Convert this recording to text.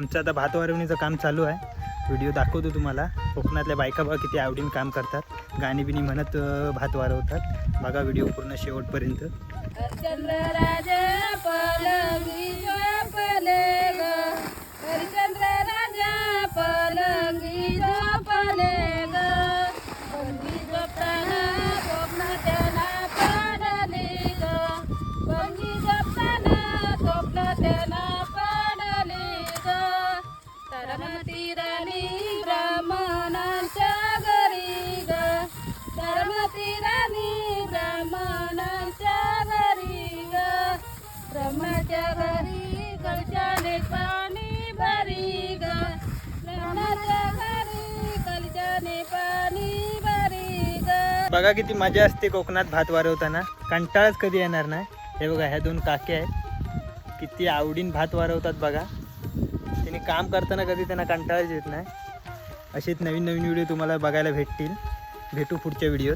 आमचं आता भात वारवणीचं काम चालू आहे. व्हिडिओ दाखवतो तुम्हाला. कोकणातल्या बायका बघा किती आवडीने काम करतात, गाणी बिनी म्हणत भात वारवतात. बघा व्हिडिओ पूर्ण शेवटपर्यंत. हरिश्चंद्र राजा पलंगी झोपले ग, हरिश्चंद्र राजा पलंगी झोपले ग, पंगी झोपताना स्वप्न त्याला पडले ग, पंगी झोपताना स्वप्न त्याला पडले ग. धर्मती राणी ब्राह्मणांच्या घरी ग, धर्मती राणी ब्राह्मणांच्या घरी ग, ब्रह्माच्या घरी कलशाने पाणी भरी ग, ब्रह्माच्या घरी कलशाने पाणी भरी ग. बघा किती मजा असते कोकणात भात वारवताना, कंटाळच कधी येणार नाही. हे बघा ह्या दोन काके आहेत, किती आवडीन भात वारवतात बघा. त्यांनी काम करताना कधी त्यांना कंटाळाच येत नाही. असेच नवीन नवीन व्हिडिओ तुम्हाला बघायला भेटतील. भेटू पुढच्या व्हिडिओत.